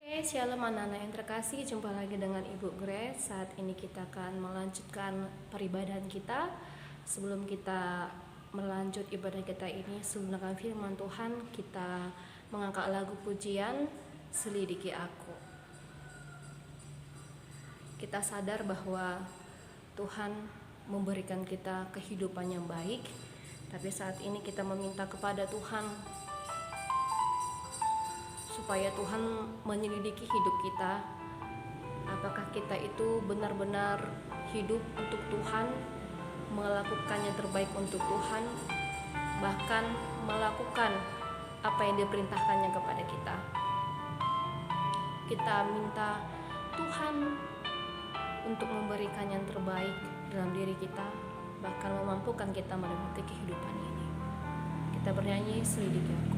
Shalom anak-anak yang terkasih, jumpa lagi dengan Ibu Grace. Saat ini kita akan melanjutkan peribadahan kita. Sebelum kita melanjut ibadah kita ini, menggunakan firman Tuhan, kita mengangkat lagu pujian Selidiki Aku. Kita sadar bahwa Tuhan memberikan kita kehidupan yang baik, tapi saat ini kita meminta kepada Tuhan supaya Tuhan menyelidiki hidup kita. Apakah kita itu benar-benar hidup untuk Tuhan, melakukan yang terbaik untuk Tuhan, bahkan melakukan apa yang diperintahkannya kepada kita. Kita minta Tuhan untuk memberikan yang terbaik dalam diri kita, bahkan memampukan kita menikmati kehidupan ini. Kita bernyanyi Selidiki Aku.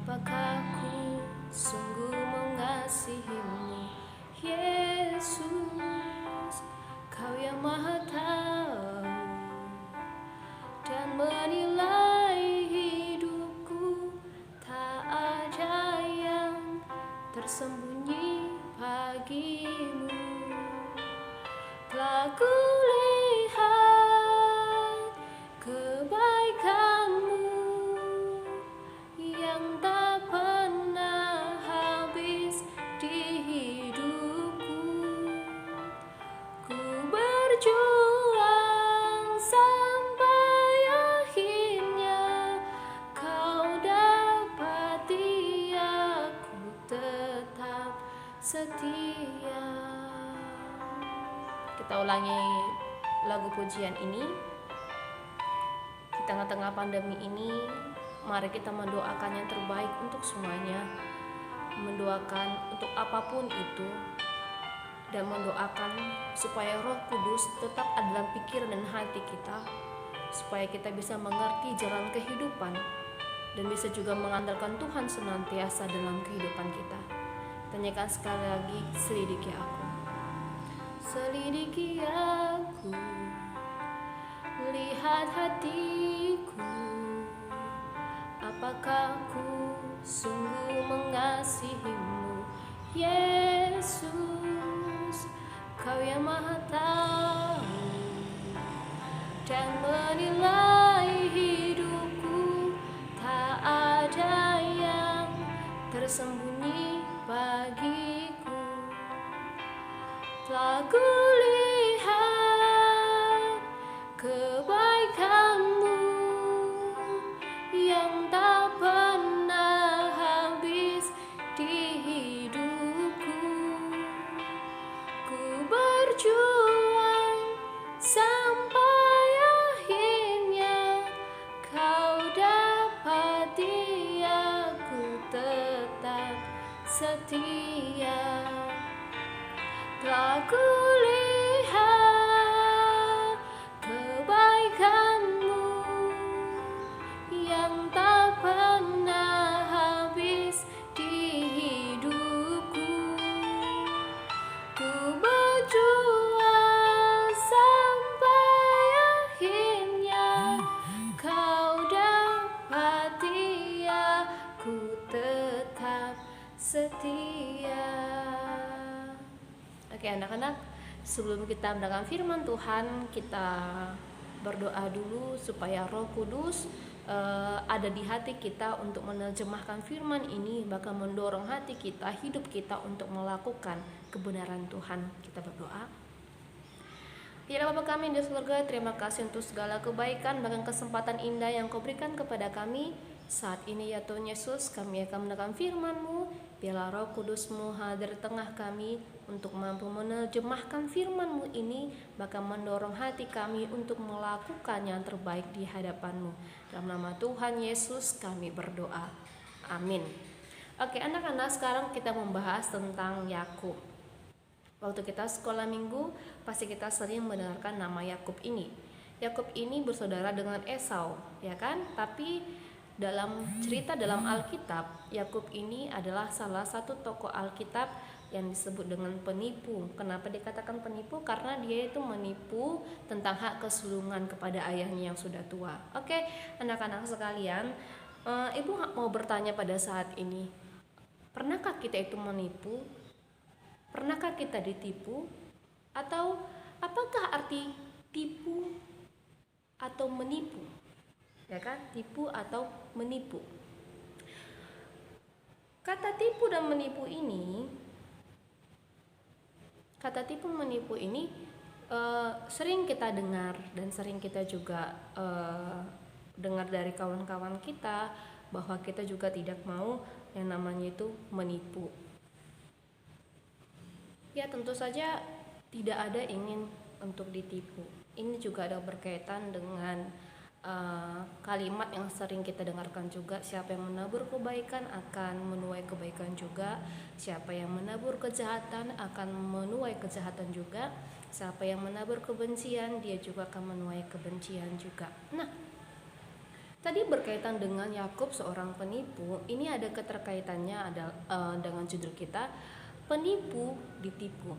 Apakah ku sungguh mengasihimu, Yesus? Kau yang Maha Tahu dan menilai hidupku. Tak ada yang tersembunyi bagimu. Telah kulihat kebaikanmu yang tak pernah habis di hidupku. Ku berjuang sampai akhirnya kau dapati aku tetap setia. Kita ulangi lagu pujian ini. Di tengah-tengah pandemi ini, mari kita mendoakan yang terbaik untuk semuanya, mendoakan untuk apapun itu, dan mendoakan supaya Roh Kudus tetap ada dalam pikiran dan hati kita, supaya kita bisa mengerti jalan kehidupan dan bisa juga mengandalkan Tuhan senantiasa dalam kehidupan kita. Tanyakan sekali lagi, selidiki aku. Selidiki aku, lihat hatiku. Apakah ku sungguh mengasihimu, Yesus? Kau yang Maha Tahu dan menilai hidupku. Tak ada yang tersembunyi bagiku. Telah kulihat kebaikanmu yang tak pernah habis di hidupku. Ku berjuang sampai akhirnya kau dapati aku tetap setia. Telah kulihat kebaikanmu yang tak pernah habis di hidupku. Ku berjuang sampai akhirnya kau dapati aku tetap setia. Oke anak-anak, sebelum kita mendengarkan firman Tuhan, kita berdoa dulu supaya Roh Kudus ada di hati kita untuk menerjemahkan firman ini, bahkan mendorong hati kita, hidup kita untuk melakukan kebenaran Tuhan. Kita berdoa. Ya Bapa kami di surga, terima kasih untuk segala kebaikan bahkan kesempatan indah yang Kau berikan kepada kami. Saat ini ya Tuhan Yesus, kami akan mendengarkan firman-Mu. Biarlah Roh Kudus-Mu hadir di tengah kami untuk mampu menerjemahkan firman-Mu ini, bahkan mendorong hati kami untuk melakukan yang terbaik di hadapan-Mu. Dalam nama Tuhan Yesus kami berdoa. Amin. Oke anak-anak, sekarang kita membahas tentang Yakub. Waktu kita sekolah minggu, pasti kita sering mendengarkan nama Yakub ini. Yakub ini bersaudara dengan Esau, ya kan? Tapi dalam cerita dalam Alkitab, Yakub ini adalah salah satu tokoh Alkitab yang disebut dengan penipu. Kenapa dikatakan penipu? Karena dia itu menipu tentang hak kesulungan kepada ayahnya yang sudah tua. Oke, anak-anak sekalian, ibu mau bertanya pada saat ini, pernahkah kita itu menipu? Pernahkah kita ditipu? Atau apakah arti tipu atau menipu? Ya kan, tipu atau menipu. Kata tipu dan menipu ini, sering kita dengar dan sering kita juga dengar dari kawan-kawan kita bahwa kita juga tidak mau yang namanya itu menipu. Ya, tentu saja tidak ada ingin untuk ditipu. Ini juga ada berkaitan dengan kalimat yang sering kita dengarkan juga, siapa yang menabur kebaikan akan menuai kebaikan juga, siapa yang menabur kejahatan akan menuai kejahatan juga, siapa yang menabur kebencian dia juga akan menuai kebencian juga. Nah, tadi berkaitan dengan Yakub seorang penipu, ini ada keterkaitannya dengan judul kita, penipu ditipu.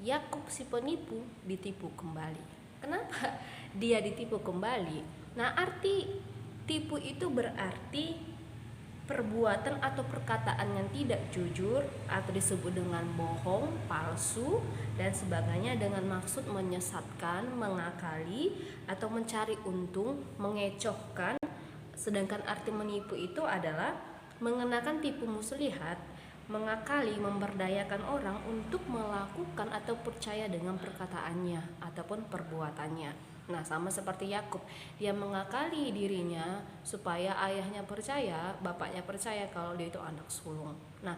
Yakub si penipu ditipu kembali. Kenapa dia ditipu kembali? Nah, arti tipu itu berarti perbuatan atau perkataan yang tidak jujur atau disebut dengan bohong, palsu, dan sebagainya dengan maksud menyesatkan, mengakali, atau mencari untung, mengecohkan. Sedangkan arti menipu itu adalah mengenakan tipu muslihat, mengakali, memberdayakan orang untuk melakukan atau percaya dengan perkataannya ataupun perbuatannya. Nah, sama seperti Yakub, dia mengakali dirinya supaya ayahnya percaya, bapaknya percaya kalau dia itu anak sulung. Nah,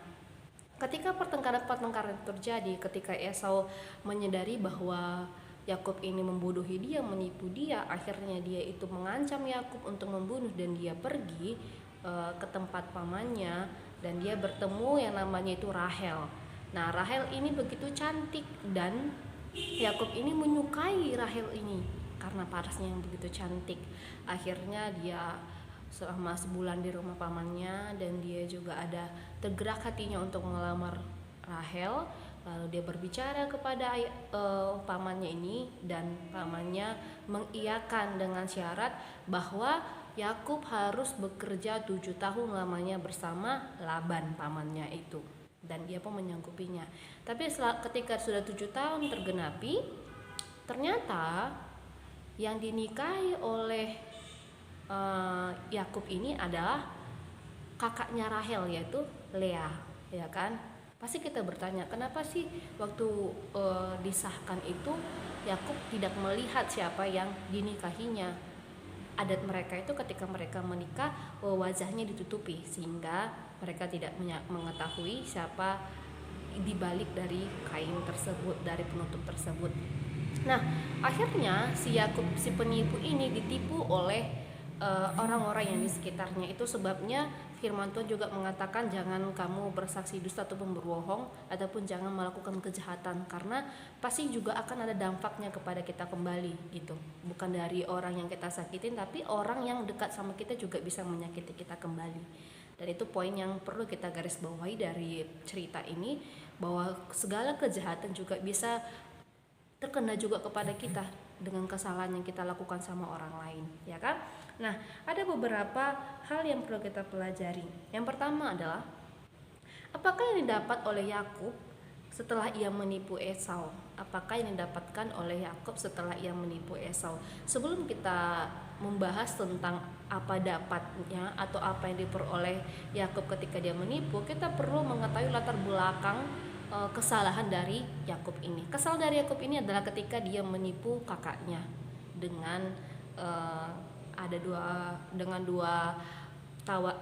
ketika pertengkaran terjadi, ketika Esau menyadari bahwa Yakub ini membodohi dia, menipu dia, akhirnya dia itu mengancam Yakub untuk membunuh dan dia pergi ke tempat pamannya dan dia bertemu yang namanya itu Rahel. Nah, Rahel ini begitu cantik dan Yakub ini menyukai Rahel ini karena parasnya yang begitu cantik. Akhirnya dia selama sebulan di rumah pamannya dan dia juga ada tergerak hatinya untuk melamar Rahel. Lalu dia berbicara kepada pamannya ini dan pamannya mengiyakan dengan syarat bahwa Yakub harus bekerja 7 tahun lamanya bersama Laban pamannya itu, dan dia pun menyanggupinya. Tapi ketika sudah 7 tahun tergenapi, ternyata yang dinikahi oleh Yakub ini adalah kakaknya Rahel, yaitu Lea, ya kan? Pasti kita bertanya, kenapa sih waktu disahkan itu Yakub tidak melihat siapa yang dinikahinya? Adat mereka itu ketika mereka menikah wajahnya ditutupi sehingga mereka tidak mengetahui siapa dibalik dari kain tersebut, dari penutup tersebut. Nah, akhirnya si Yakub si penipu ini ditipu oleh orang-orang yang di sekitarnya. Itu sebabnya firman Tuhan juga mengatakan jangan kamu bersaksi dusta ataupun berbohong ataupun jangan melakukan kejahatan, karena pasti juga akan ada dampaknya kepada kita kembali gitu. Bukan dari orang yang kita sakitin, tapi orang yang dekat sama kita juga bisa menyakiti kita kembali. Dan itu poin yang perlu kita garis bawahi dari cerita ini, bahwa segala kejahatan juga bisa terkena juga kepada kita dengan kesalahan yang kita lakukan sama orang lain, ya kan? Nah, ada beberapa hal yang perlu kita pelajari. Yang pertama adalah apakah yang didapat oleh Yakub setelah ia menipu Esau? Apakah yang didapatkan oleh Yakub setelah ia menipu Esau? Sebelum kita membahas tentang apa dapatnya atau apa yang diperoleh Yakub ketika dia menipu, kita perlu mengetahui latar belakang kesalahan dari Yakub ini. Kesalahan dari Yakub ini adalah ketika dia menipu kakaknya dengan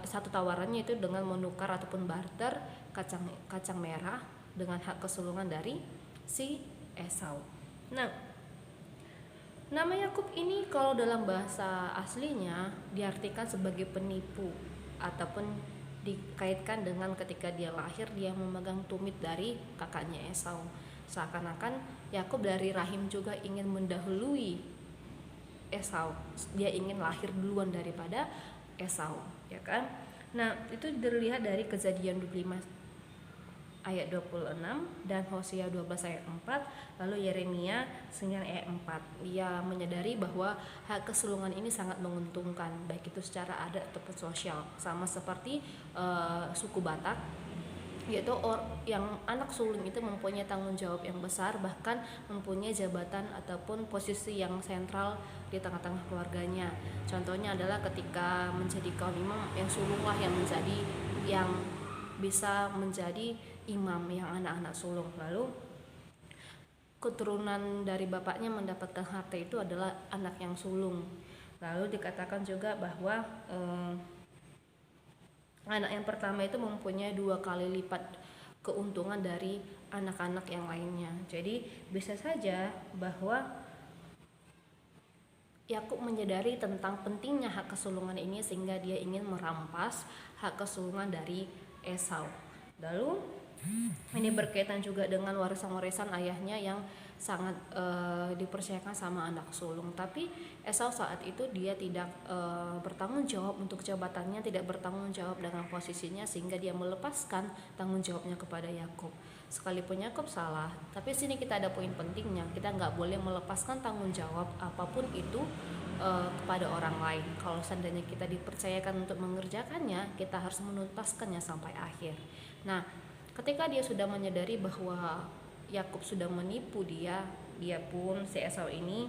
satu tawarannya itu dengan menukar ataupun barter kacang merah dengan hak kesulungan dari si Esau. Nah, nama Yakub ini kalau dalam bahasa aslinya diartikan sebagai penipu ataupun dikaitkan dengan ketika dia lahir dia memegang tumit dari kakaknya Esau. Seakan-akan Yakub dari rahim juga ingin mendahului Esau. Dia ingin lahir duluan daripada Esau, ya kan? Nah, itu dilihat dari Kejadian 25 ayat 26 dan Hosea 12 ayat 4, lalu Yeremia 9 ayat 4. Dia menyadari bahwa hak kesulungan ini sangat menguntungkan, baik itu secara adat ataupun sosial, sama seperti suku Batak, yaitu yang anak sulung itu mempunyai tanggung jawab yang besar, bahkan mempunyai jabatan ataupun posisi yang sentral di tengah-tengah keluarganya. Contohnya adalah ketika menjadi kaum imam, yang sulunglah yang bisa menjadi imam yang anak-anak sulung. Lalu keturunan dari bapaknya mendapatkan harta itu adalah anak yang sulung. Lalu dikatakan juga bahwa anak yang pertama itu mempunyai 2 kali lipat keuntungan dari anak-anak yang lainnya. Jadi bisa saja bahwa Yakub menyadari tentang pentingnya hak kesulungan ini sehingga dia ingin merampas hak kesulungan dari Esau. Lalu ini berkaitan juga dengan warisan-warisan ayahnya yang sangat dipercayakan sama anak sulung. Tapi Esau saat itu dia tidak bertanggung jawab untuk jabatannya, tidak bertanggung jawab dengan posisinya, sehingga dia melepaskan tanggung jawabnya kepada Yakub. Sekalipun Yakub salah, tapi sini kita ada poin pentingnya, kita nggak boleh melepaskan tanggung jawab apapun itu kepada orang lain. Kalau seandainya kita dipercayakan untuk mengerjakannya, kita harus menuntaskannya sampai akhir. Nah, ketika dia sudah menyadari bahwa Yakub sudah menipu dia pun si Esau ini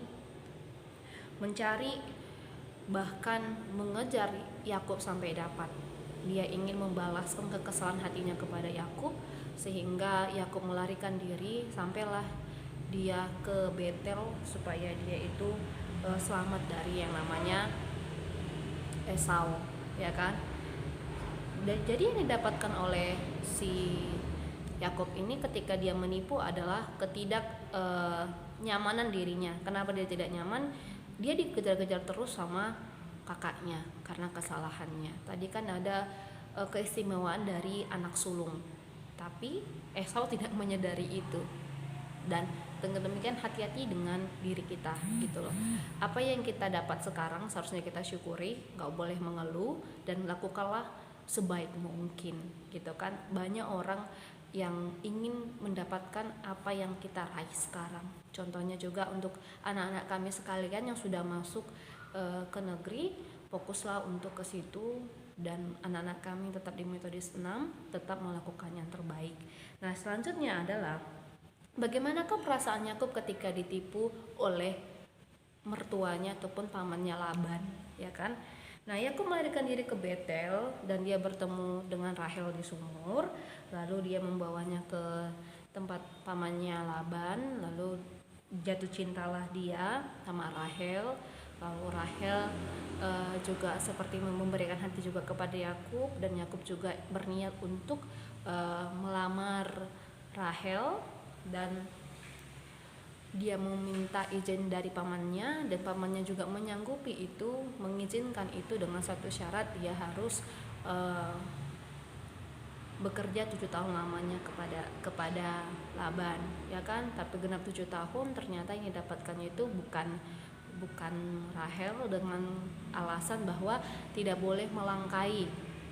mencari, bahkan mengejar Yakub sampai dapat. Dia ingin membalaskan kekesalan hatinya kepada Yakub, sehingga Yakub melarikan diri, sampailah dia ke Betel supaya dia itu selamat dari yang namanya Esau, ya kan? Dan jadi yang didapatkan oleh si Yakub ini ketika dia menipu adalah nyamanan dirinya. Kenapa dia tidak nyaman? Dia dikejar-kejar terus sama kakaknya karena kesalahannya. Tadi kan ada keistimewaan dari anak sulung, tapi Esau tidak menyadari itu. Dan dengan demikian hati-hati dengan diri kita gitu loh. Apa yang kita dapat sekarang seharusnya kita syukuri, nggak boleh mengeluh, dan lakukanlah sebaik mungkin gitu kan. Banyak orang yang ingin mendapatkan apa yang kita raih sekarang. Contohnya juga untuk anak-anak kami sekalian yang sudah masuk ke negeri, fokuslah untuk ke situ, dan anak-anak kami tetap di Metodis 6 tetap melakukan yang terbaik. Nah, selanjutnya adalah bagaimanakah perasaan Yakub ketika ditipu oleh mertuanya ataupun pamannya Laban, ya kan? Nah, Yakub melarikan diri ke Betel dan dia bertemu dengan Rahel di sumur. Lalu dia membawanya ke tempat pamannya Laban, lalu jatuh cintalah dia sama Rahel. Lalu Rahel juga seperti memberikan hati juga kepada Yakub, dan Yakub juga berniat untuk melamar Rahel, dan dia meminta izin dari pamannya, dan pamannya juga menyanggupi itu, mengizinkan itu dengan satu syarat, dia harus bekerja 7 tahun lamanya kepada Laban, ya kan? Tapi genap 7 tahun ternyata yang didapatkannya itu bukan Rahel, dengan alasan bahwa tidak boleh melangkai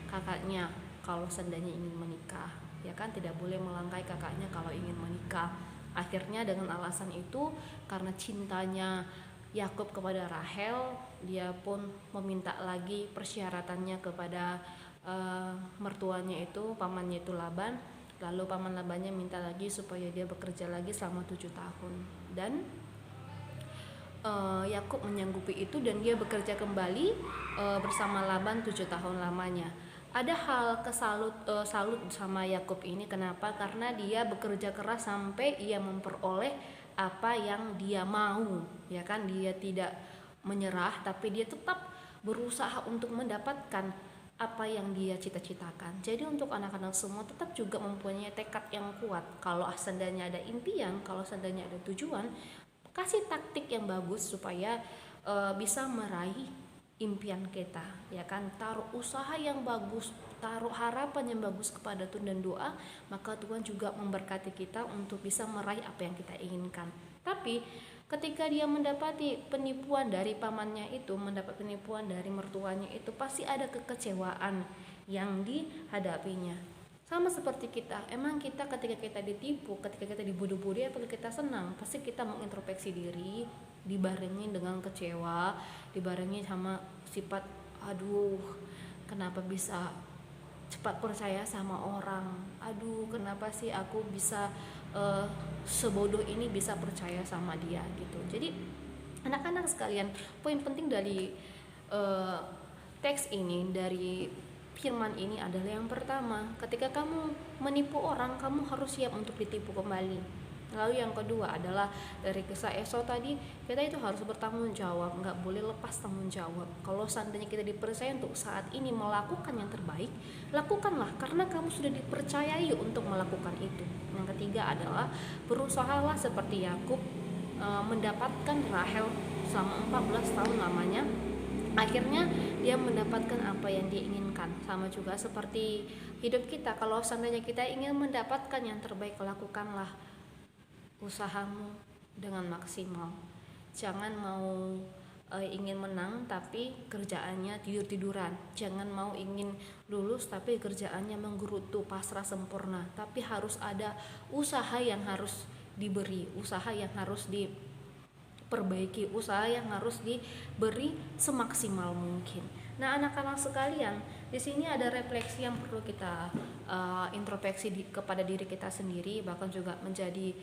kakaknya kalau seandainya ingin menikah, ya kan? Tidak boleh melangkai kakaknya kalau ingin menikah. Akhirnya dengan alasan itu, karena cintanya Yakub kepada Rahel, dia pun meminta lagi persyaratannya kepada mertuanya itu, pamannya itu Laban. Lalu paman Labannya minta lagi supaya dia bekerja lagi selama 7 tahun, dan Yakub menyanggupi itu, dan dia bekerja kembali bersama Laban 7 tahun lamanya. Ada hal salut sama Yakub ini. Kenapa? Karena dia bekerja keras sampai ia memperoleh apa yang dia mau, ya kan? Dia tidak menyerah, tapi dia tetap berusaha untuk mendapatkan apa yang dia cita-citakan. Jadi untuk anak-anak semua tetap juga mempunyai tekad yang kuat. Kalau seandainya ada impian, kalau seandainya ada tujuan, kasih taktik yang bagus supaya bisa meraih impian kita, ya kan? Taruh usaha yang bagus, taruh harapan yang bagus kepada Tuhan dan doa, maka Tuhan juga memberkati kita untuk bisa meraih apa yang kita inginkan. Tapi ketika dia mendapati penipuan dari pamannya itu, mendapat penipuan dari mertuanya itu, pasti ada kekecewaan yang dihadapinya. Sama seperti kita, emang kita ketika kita ditipu, ketika kita dibodoh-bodohi, apakah kita senang? Pasti kita mengintrospeksi diri, dibarengi dengan kecewa, dibarengi sama sifat, aduh kenapa bisa cepat percaya sama orang, aduh kenapa sih aku bisa sebodoh ini bisa percaya sama dia gitu. Jadi anak-anak sekalian, poin penting dari teks ini, dari firman ini adalah yang pertama, ketika kamu menipu orang, kamu harus siap untuk ditipu kembali. Lalu yang kedua adalah dari kisah Esau tadi, kita itu harus bertanggung jawab, nggak boleh lepas tanggung jawab. Kalau seandainya kita dipercaya untuk saat ini melakukan yang terbaik, lakukanlah karena kamu sudah dipercayai untuk melakukan itu. Yang ketiga adalah berusahalah seperti Yakub, mendapatkan Rahel selama 14 tahun lamanya. Akhirnya dia mendapatkan apa yang dia inginkan. Sama juga seperti hidup kita, kalau seandainya kita ingin mendapatkan yang terbaik, lakukanlah usahamu dengan maksimal. Jangan mau ingin menang tapi kerjaannya tidur-tiduran. Jangan mau ingin lulus tapi kerjaannya menggerutu pasrah sempurna. Tapi harus ada usaha yang harus diberi, usaha yang harus diperbaiki, usaha yang harus diberi semaksimal mungkin. Nah, anak-anak sekalian, di sini ada refleksi yang perlu kita introspeksi kepada diri kita sendiri, bahkan juga menjadi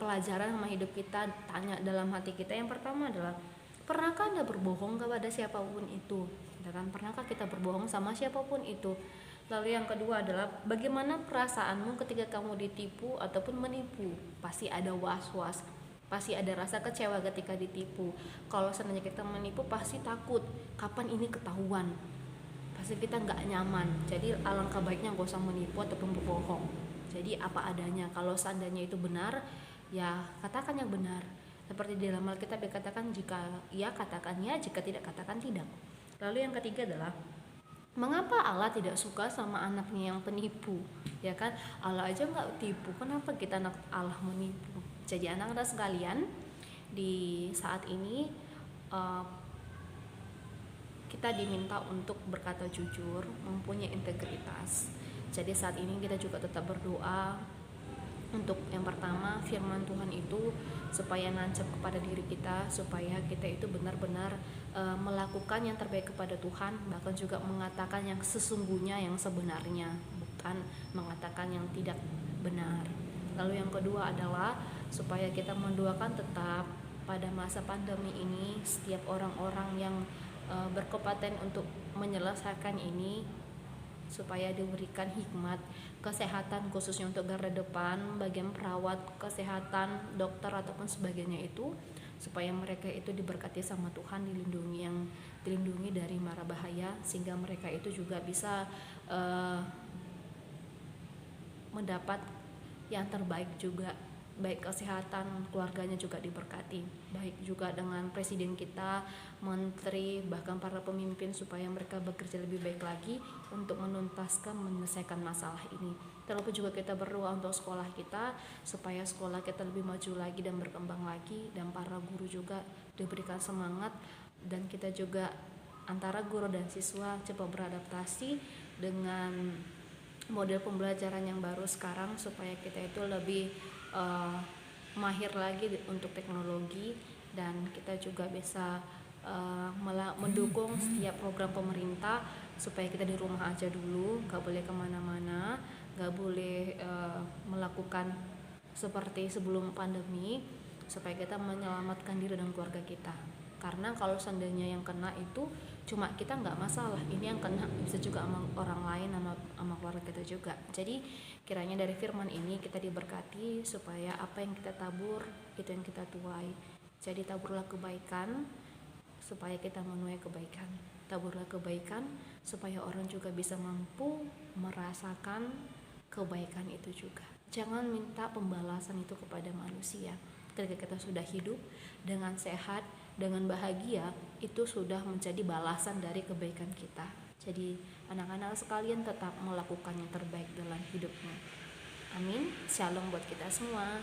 pelajaran sama hidup kita. Tanya dalam hati kita. Yang pertama adalah, pernahkah Anda berbohong kepada siapapun itu? Dan pernahkah kita berbohong sama siapapun itu? Lalu yang kedua adalah, bagaimana perasaanmu ketika kamu ditipu ataupun menipu? Pasti ada was-was, pasti ada rasa kecewa ketika ditipu. Kalau seandainya kita menipu, pasti takut kapan ini ketahuan, pasti kita nggak nyaman. Jadi alangkah baiknya gak usah menipu ataupun berbohong. Jadi apa adanya. Kalau seandainya itu benar, ya katakan yang benar. Seperti di dalam Alkitab dikatakan, jika ya katakan ya, jika tidak katakan tidak. Lalu yang ketiga adalah, mengapa Allah tidak suka sama anaknya yang penipu? Ya kan, Allah aja nggak tipu, kenapa kita anak Allah menipu? Jadi anak-anak sekalian, di saat ini kita diminta untuk berkata jujur, mempunyai integritas. Jadi saat ini kita juga tetap berdoa untuk yang pertama, firman Tuhan itu supaya nancap kepada diri kita, supaya kita itu benar-benar melakukan yang terbaik kepada Tuhan, bahkan juga mengatakan yang sesungguhnya, yang sebenarnya, bukan mengatakan yang tidak benar. Lalu yang kedua adalah supaya kita mendoakan tetap pada masa pandemi ini, setiap orang-orang yang berkompeten untuk menyelesaikan ini, supaya diberikan hikmat kesehatan, khususnya untuk garda depan, bagian perawat kesehatan, dokter ataupun sebagainya itu, supaya mereka itu diberkati sama Tuhan, dilindungi dari mara bahaya, sehingga mereka itu juga bisa mendapat yang terbaik juga, baik kesehatan, keluarganya juga diberkati, baik juga dengan presiden kita, menteri, bahkan para pemimpin, supaya mereka bekerja lebih baik lagi untuk menuntaskan, menyelesaikan masalah ini. Terlebih juga kita berdoa untuk sekolah kita, supaya sekolah kita lebih maju lagi dan berkembang lagi, dan para guru juga diberikan semangat, dan kita juga antara guru dan siswa cepat beradaptasi dengan model pembelajaran yang baru sekarang, supaya kita itu lebih mahir lagi untuk teknologi, dan kita juga bisa mendukung setiap program pemerintah, supaya kita di rumah aja dulu, gak boleh kemana-mana, gak boleh melakukan seperti sebelum pandemi, supaya kita menyelamatkan diri dan keluarga kita. Karena kalau seandainya yang kena itu cuma kita nggak masalah, ini yang kena bisa juga sama orang lain, sama keluarga kita juga. Jadi kiranya dari firman ini kita diberkati, supaya apa yang kita tabur itu yang kita tuai. Jadi taburlah kebaikan supaya kita menuai kebaikan, taburlah kebaikan supaya orang juga bisa mampu merasakan kebaikan itu juga. Jangan minta pembalasan itu kepada manusia. Ketika kita sudah hidup dengan sehat, dengan bahagia, itu sudah menjadi balasan dari kebaikan kita. Jadi anak-anak sekalian tetap melakukan yang terbaik dalam hidupnya. Amin. Shalom buat kita semua.